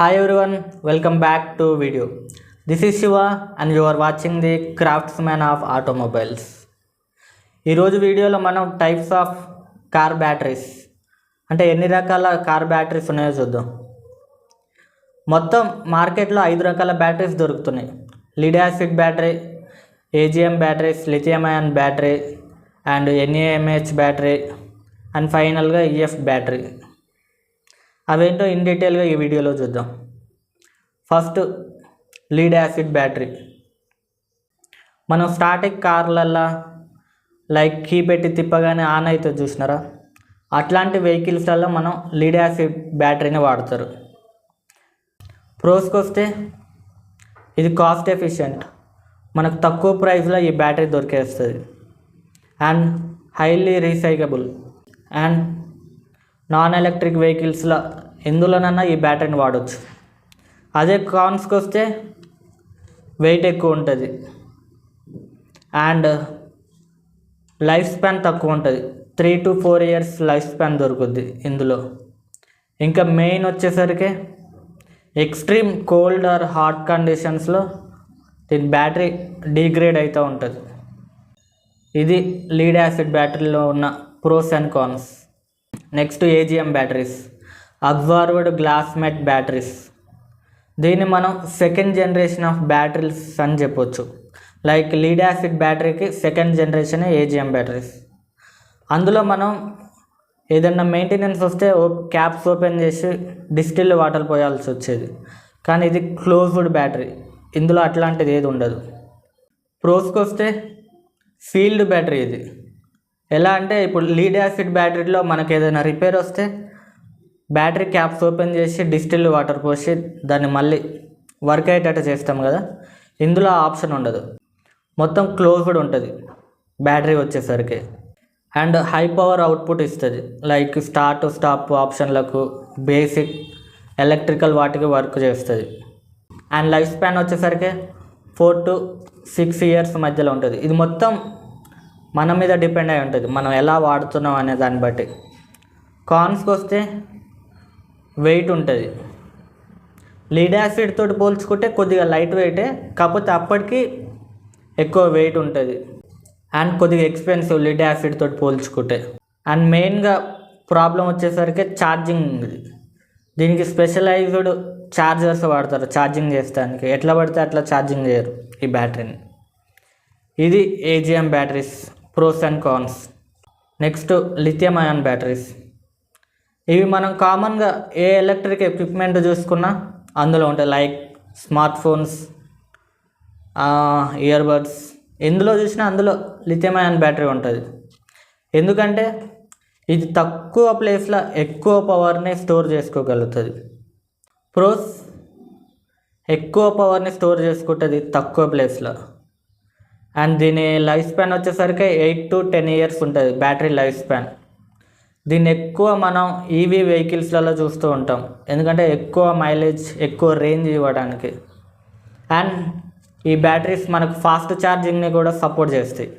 Hi everyone, welcome back to video. This is Shiva and you are watching the Craftsman of Automobiles. ఈరోజు వీడియోలో మనం types of car batteries అంటే ఎన్ని రకాల car batteries ఉన్నాయో చూద్దాం. మొత్తం మార్కెట్లో 5 రకాల బ్యాటరీస్ దొరుకుతున్నాయి. Lead acid battery, AGM batteries, lithium ion battery and NAMH battery and ఫైనల్గా ఈఎఫ్ బ్యాటరీ. అవేంటో ఇన్ డీటెయిల్గా ఈ వీడియోలో చూద్దాం. First lead acid battery. మనం స్టార్టింగ్ కార్లల్లో లైక్ కీ పెట్టి తిప్పగానే ఆన్ అవుతుంది చూసినారా, అట్లాంటి వెహికల్స్లలో మనం లీడ్ యాసిడ్ బ్యాటరీని వాడతారు. ప్రోస్కి వస్తే ఇది కాస్ట్ ఎఫిషియెంట్, మనకు తక్కువ ప్రైస్లో ఈ బ్యాటరీ దొరికేస్తుంది and highly recyclable and non electric వెహికల్స్లో ఎందులోనన్నా ఈ బ్యాటరీని వాడవచ్చు. అదే కాన్స్కి వస్తే వెయిట్ ఎక్కువ ఉంటుంది అండ్ లైఫ్ స్పాన్ తక్కువ ఉంటుంది. 3 to 4 years లైఫ్ స్పాన్ దొరుకుద్ది ఇందులో. ఇంకా మెయిన్ వచ్చేసరికి ఎక్స్ట్రీమ్ కోల్డ్ ఆర్ హాట్ కండిషన్స్లో దీని బ్యాటరీ డిగ్రేడ్ అవుతూ ఉంటుంది. ఇది లీడ్ యాసిడ్ బ్యాటరీలో ఉన్న pros and cons. Next AGM batteries, absorbed glass mat batteries. దీన్ని మనం సెకండ్ జనరేషన్ ఆఫ్ బ్యాటరీస్ అని చెప్పొచ్చు. లైక్ లీడ్ యాసిడ్ బ్యాటరీకి సెకండ్ జనరేషన్ ఏజిఎం బ్యాటరీస్. అందులో మనం ఏదన్నా మెయింటెనెన్స్ వస్తే క్యాప్స్ ఓపెన్ చేసి డిస్టిల్ వాటర్ పోయాల్సి వచ్చేది, కానీ ఇది క్లోజ్డ్ బ్యాటరీ, ఇందులో అట్లాంటిది ఏది ఉండదు. ప్రోస్కి వస్తే సీల్డ్ బ్యాటరీ. ఇది ఎలా అంటే ఇప్పుడు లీడ్ యాసిడ్ బ్యాటరీలో మనకు ఏదైనా రిపేర్ వస్తే బ్యాటరీ క్యాప్స్ ఓపెన్ చేసి డిస్టిల్ వాటర్ పోసి దాన్ని మళ్ళీ వర్క్ అయ్యేటట్టు చేస్తాం కదా, ఇందులో ఆప్షన్ ఉండదు, మొత్తం క్లోజ్డ్ ఉంటుంది బ్యాటరీ వచ్చేసరికి. అండ్ హై పవర్ అవుట్పుట్ ఇస్తుంది, లైక్ స్టార్ట్ స్టాప్ ఆప్షన్లకు, బేసిక్ ఎలక్ట్రికల్ వాటికి వర్క్ చేస్తుంది. అండ్ లైఫ్ స్పాన్ వచ్చేసరికి 4 to 6 years మధ్యలో ఉంటుంది. ఇది మొత్తం మన మీద డిపెండ్ అయి ఉంటుంది, మనం ఎలా వాడుతున్నాం అనే దాన్ని బట్టి. కాన్స్కి వస్తే వెయిట్ ఉంటుంది. లీడ్ యాసిడ్ తోటి పోల్చుకుంటే కొద్దిగా లైట్ వెయిటే, కాకపోతే అప్పటికి ఎక్కువ వెయిట్ ఉంటుంది అండ్ కొద్దిగా ఎక్స్పెన్సివ్ లీడ్ యాసిడ్ తోటి పోల్చుకుంటే. అండ్ మెయిన్గా ప్రాబ్లం వచ్చేసరికి ఛార్జింగ్. దీనికి స్పెషలైజ్డ్ ఛార్జర్స్ వాడతారు ఛార్జింగ్ చేస్తానికి, ఎట్లా పడితే అట్లా ఛార్జింగ్ చేయరు ఈ బ్యాటరీని. ఇది AGM batteries pros and cons. Next lithium ion batteries. ఇవి మనం కామన్గా ఏ ఎలక్ట్రిక్ ఎక్విప్మెంట్ చూసుకున్నా అందులో ఉంటాయి, లైక్ స్మార్ట్ ఫోన్స్, ఇయర్బడ్స్, ఎందులో చూసినా అందులో లిథియం అయాన్ బ్యాటరీ ఉంటుంది. ఎందుకంటే ఇది తక్కువ ప్లేస్లో ఎక్కువ పవర్ని స్టోర్ చేసుకోగలుగుతుంది. ప్రోస్ ఎక్కువ పవర్ని స్టోర్ చేసుకుంటుంది తక్కువ ప్లేస్లో అండ్ దీని లైఫ్ స్పాన్ వచ్చేసరికి 8 to 10 years ఉంటుంది బ్యాటరీ లైఫ్ స్పాన్. దీన్ని ఎక్కువ మనం ఈవీ వెహికల్స్లలో చూస్తూ ఉంటాం, ఎందుకంటే ఎక్కువ మైలేజ్, ఎక్కువ రేంజ్ ఇవ్వడానికి. అండ్ ఈ బ్యాటరీస్ మనకు ఫాస్ట్ ఛార్జింగ్ని కూడా సపోర్ట్ చేస్తాయి.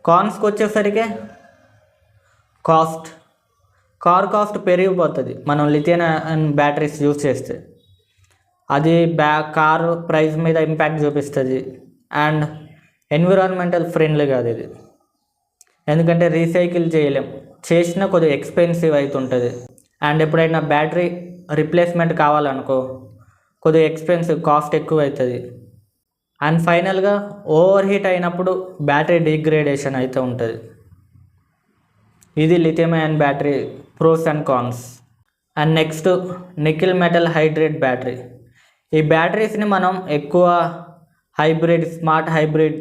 కాన్స్కి వచ్చేసరికి కాస్ట్ పెరిగిపోతుంది మనం లిథియం బ్యాటరీస్ యూజ్ చేస్తే. అది కారు ప్రైస్ మీద ఇంపాక్ట్ చూపిస్తుంది అండ్ ఎన్విరాన్మెంటల్ ఫ్రెండ్లీ కాదు ఇది, ఎందుకంటే రీసైకిల్ చేయలేం, చేసినా కొద్దిగా ఎక్స్పెన్సివ్ అవుతుంటుంది. అండ్ ఎప్పుడైనా బ్యాటరీ రిప్లేస్మెంట్ కావాలనుకో కొద్దిగా ఎక్స్పెన్సివ్, కాస్ట్ ఎక్కువ అవుతుంది. అండ్ ఫైనల్గా ఓవర్ హీట్ అయినప్పుడు బ్యాటరీ డిగ్రేడేషన్ అయితే ఉంటుంది. ఇది lithium ion battery pros and cons. And next nickel metal hydrate battery. ఈ బ్యాటరీస్ని మనం ఎక్కువ హైబ్రిడ్, స్మార్ట్ హైబ్రిడ్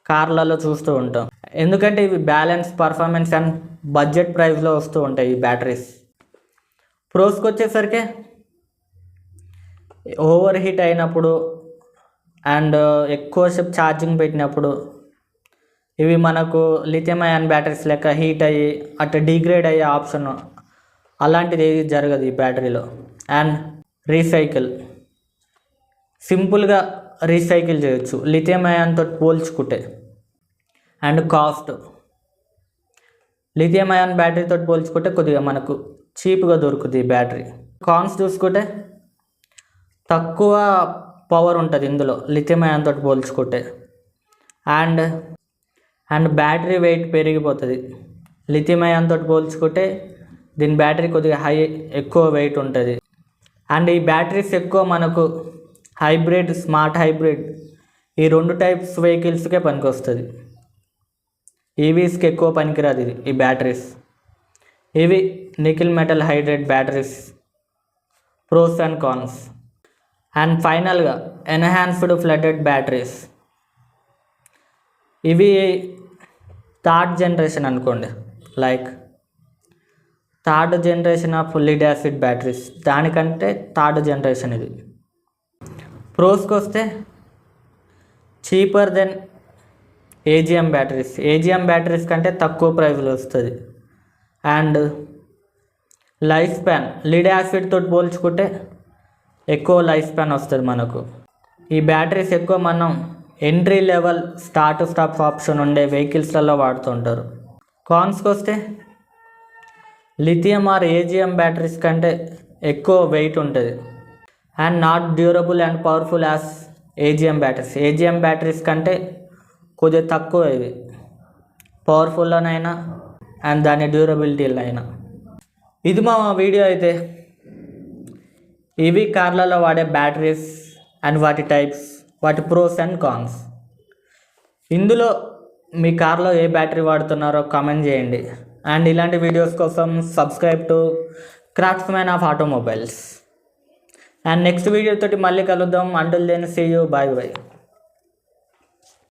కార్లలో చూస్తూ ఉంటాం, ఎందుకంటే ఇవి బ్యాలెన్స్, పర్ఫార్మెన్స్ అండ్ బడ్జెట్ ప్రైస్లో వస్తూ ఉంటాయి ఈ బ్యాటరీస్. ప్రోస్కి వచ్చేసరికి ఓవర్ హీట్ అయినప్పుడు అండ్ ఎక్కువసేపు ఛార్జింగ్ పెట్టినప్పుడు ఇవి మనకు లిథియం అయాన్ బ్యాటరీస్ లెక్క హీట్ అయ్యి అట్లా డిగ్రేడ్ అయ్యే ఆప్షన్ అలాంటిది ఏది జరగదు ఈ బ్యాటరీలో. అండ్ రీసైకిల్, సింపుల్గా రీసైకిల్ చేయొచ్చు లిథియం అయాన్తో పోల్చుకుంటే. అండ్ కాస్ట్, లిథియం అయాన్ బ్యాటరీతో పోల్చుకుంటే కొద్దిగా మనకు చీప్గా దొరుకుతుంది ఈ బ్యాటరీ. కాన్స్ చూసుకుంటే తక్కువ పవర్ ఉంటుంది ఇందులో లిథియం అయాన్ తోటి పోల్చుకుంటే. అండ్ బ్యాటరీ వెయిట్ పెరిగిపోతుంది. లిథియం అయాన్ తోటి పోల్చుకుంటే దీని బ్యాటరీ కొద్దిగా ఎక్కువ వెయిట్ ఉంటుంది. అండ్ ఈ బ్యాటరీస్ ఎక్కువ మనకు హైబ్రిడ్, స్మార్ట్ హైబ్రిడ్ ఈ 2 టైప్స్ వెహికల్స్కే పనికి వస్తుంది. ఈవీస్కి ఎక్కువ పనికిరాదు ఈ బ్యాటరీస్. ఇవి nickel metal hydrate batteries pros and cons. And ఫైనల్గా ఎన్హాన్స్డ్ ఫ్లడెడ్ బ్యాటరీస్. ఇవి థర్డ్ జనరేషన్ అనుకోండి, like third generation of lead acid batteries, దానికంటే థర్డ్ జనరేషన్ ఇది. ప్రోస్కి వస్తే cheaper than AGM batteries. AGM batteries కంటే తక్కువ ప్రైస్లో వస్తుంది. And life span lead acid తోటి పోల్చుకుంటే ఎక్కువ లైఫ్ స్పాన్ వస్తుంది మనకు. ఈ బ్యాటరీస్ ఎక్కువ మనం entry level start stop option ఉండే వెహికల్స్లలో వాడుతుంటారు. కాన్స్కి వస్తే లిథియం ఆర్ ఏజిఎం బ్యాటరీస్ కంటే ఎక్కువ వెయిట్ ఉంటుంది. And not durable and powerful as AGM batteries. AGM batteries కంటే కొద్దిగా తక్కువ ఇవి పవర్ఫుల్లోనైనా అండ్ దాని డ్యూరబిలిటీలో అయినా. ఇది మా వీడియో అయితే. ఇవి కార్లలో వాడే బ్యాటరీస్ అండ్ వాటి టైప్స్, వాటి ప్రోస్ అండ్ కాన్స్. ఇందులో మీ కార్లో ఏ బ్యాటరీ వాడుతున్నారో కామెంట్ చేయండి. అండ్ ఇలాంటి వీడియోస్ కోసం subscribe to craftsmen of automobiles. And next video తోటి మళ్ళీ కలుద్దాం. Until then see you, bye bye.